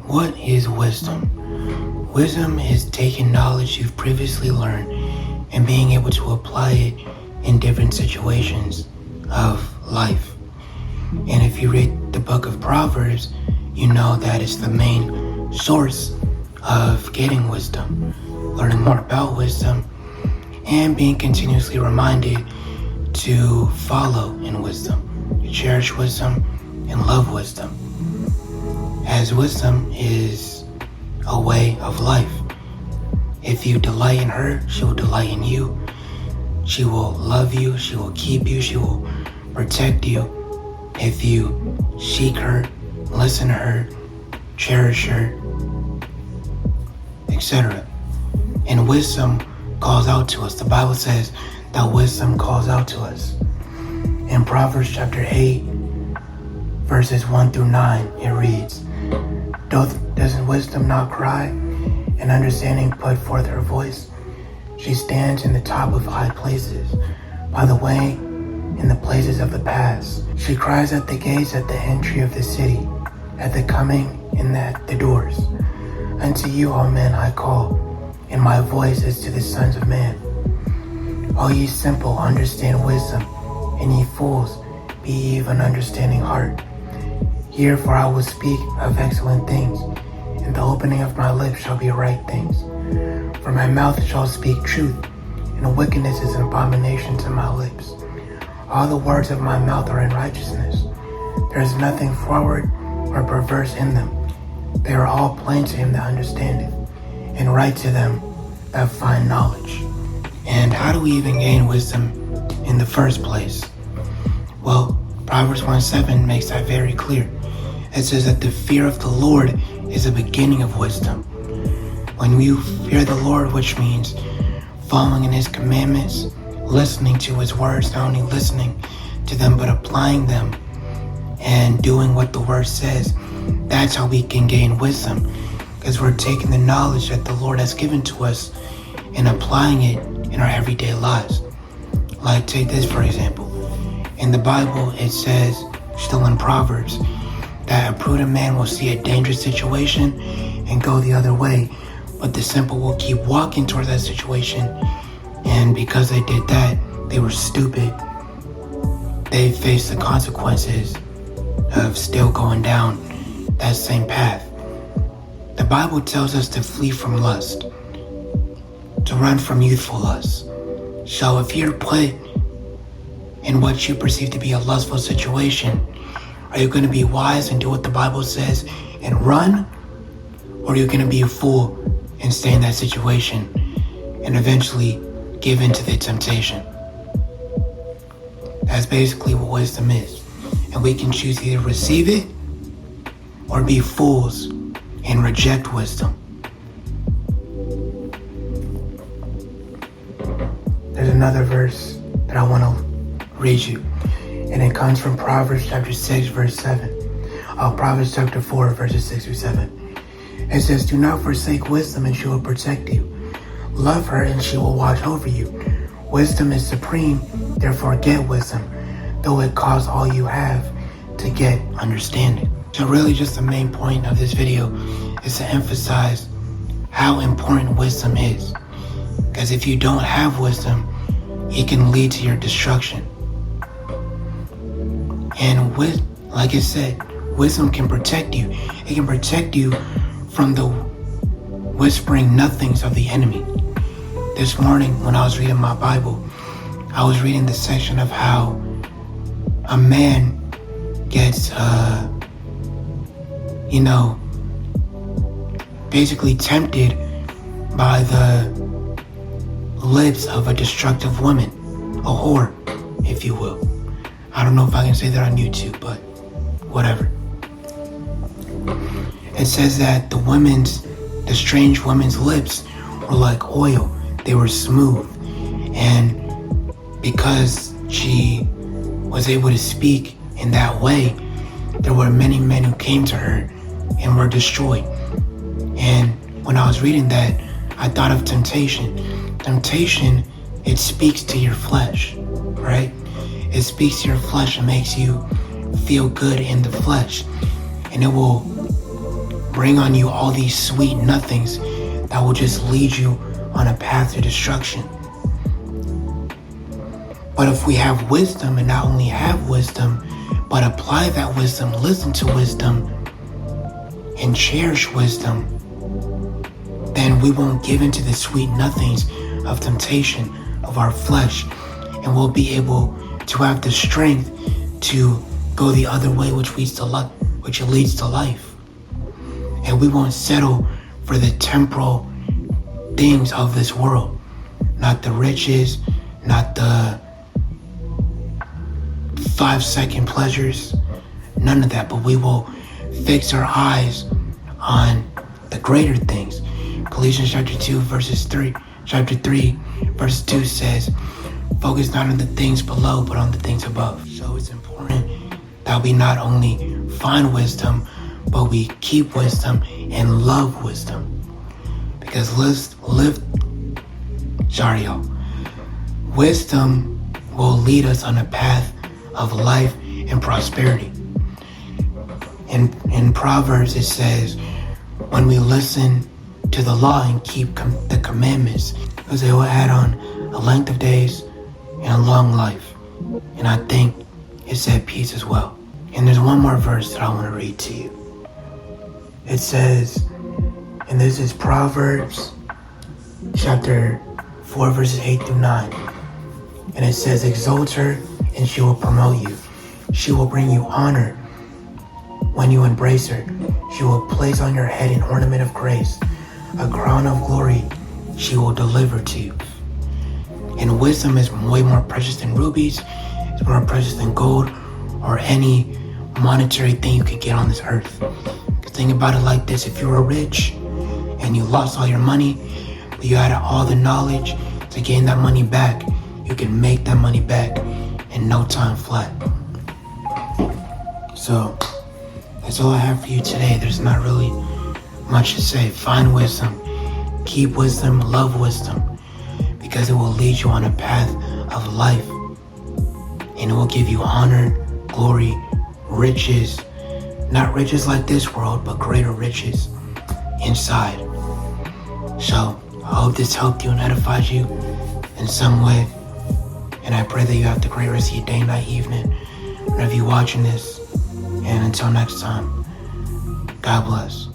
What is wisdom? Wisdom is taking knowledge you've previously learned and being able to apply it in different situations of life. And if you read the book of Proverbs, you know that it's the main source of getting wisdom, learning more about wisdom, and being continuously reminded to follow in wisdom, to cherish wisdom, and love wisdom. As wisdom is a way of life. If you delight in her, she will delight in you. She will love you, she will keep you, she will protect you. If you seek her, listen to her, cherish her, etc. And wisdom calls out to us. The Bible says that wisdom calls out to us. In Proverbs chapter 8, verses 1 through 9, it reads, Doesn't wisdom not cry, and understanding put forth her voice? She stands in the top of high places, by the way, in the places of the paths. She cries at the gates at the entry of the city, at the coming in at the doors. Unto you, all men, I call, and my voice is to the sons of man. All ye simple, understand wisdom, and ye fools, be ye of an understanding heart. Hear, for I will speak of excellent things, and the opening of my lips shall be right things. For my mouth shall speak truth, and wickedness is an abomination to my lips. All the words of my mouth are in righteousness. There is nothing forward or perverse in them. They are all plain to him that understandeth, and right to them that find knowledge. And how do we even gain wisdom in the first place? Well, Proverbs 1:7 makes that very clear. It says that the fear of the Lord is the beginning of wisdom. When you fear the Lord, which means following in his commandments, listening to his words, not only listening to them, but applying them and doing what the word says, that's how we can gain wisdom, because we're taking the knowledge that the Lord has given to us and applying it in our everyday lives. Like, take this for example. In the Bible, it says, still in Proverbs, that a prudent man will see a dangerous situation and go the other way, but the simple will keep walking toward that situation, and because they did that, they were stupid. They faced the consequences of still going down that same path. The Bible tells us to flee from lust, to run from youthful lust. So if you're put in what you perceive to be a lustful situation, are you going to be wise and do what the Bible says and run? Or are you going to be a fool and stay in that situation and eventually give in to the temptation? That's basically what wisdom is. And we can choose to either receive it or be fools and reject wisdom. There's another verse that I want to read you. And it comes from Proverbs chapter 6, verse 7. Proverbs chapter 4, verses 6 through 7. It says, Do not forsake wisdom, and she will protect you. Love her, and she will watch over you. Wisdom is supreme, therefore get wisdom, though it costs all you have to get understanding. So really just the main point of this video is to emphasize how important wisdom is. Because if you don't have wisdom, it can lead to your destruction. And like I said, wisdom can protect you. It can protect you from the whispering nothings of the enemy. This morning when I was reading my Bible, I was reading the section of how a man gets, basically tempted by the lips of a destructive woman, a whore, if you will. I don't know if I can say that on YouTube, but whatever. It says that the strange woman's lips were like oil. They were smooth. And because she was able to speak in that way, there were many men who came to her and were destroyed. And when I was reading that, I thought of temptation. Temptation, it speaks to your flesh, right? It speaks to your flesh and makes you feel good in the flesh. And it will bring on you all these sweet nothings that will just lead you on a path to destruction. But if we have wisdom, and not only have wisdom, but apply that wisdom, listen to wisdom, and cherish wisdom, then we won't give into the sweet nothings of temptation of our flesh, and we'll be able to have the strength to go the other way, which leads to life. And we won't settle for the temporal things of this world, not the riches, not the 5-second pleasures, none of that, but we will fix our eyes on the greater things. Galatians chapter 3 verse 2 says, focus not on the things below, but on the things above. So it's important that we not only find wisdom, but we keep wisdom and love wisdom. Because wisdom will lead us on a path of life and prosperity. In Proverbs it says, when we listen to the law and keep the commandments, because they will add on a length of days and a long life. And I think it said peace as well. And there's one more verse that I want to read to you. It says, and this is Proverbs chapter 4 verses 8 through 9. And it says, exalt her and she will promote you. She will bring you honor when you embrace her. She will place on your head an ornament of grace. A crown of glory she will deliver to you. And wisdom is way more precious than rubies. It's more precious than gold or any monetary thing you could get on this earth. Think about it like this. If you were rich and you lost all your money, but you had all the knowledge to gain that money back, you can make that money back in no time flat. So that's all I have for you today. There's not really much to say. Find wisdom, keep wisdom, love wisdom, because it will lead you on a path of life, and it will give you honor, glory, riches, not riches like this world, but greater riches inside. So I hope this helped you and edified you in some way, and I pray that you have the great rest of your day, night, evening, whenever you're watching this. And until next time, God bless.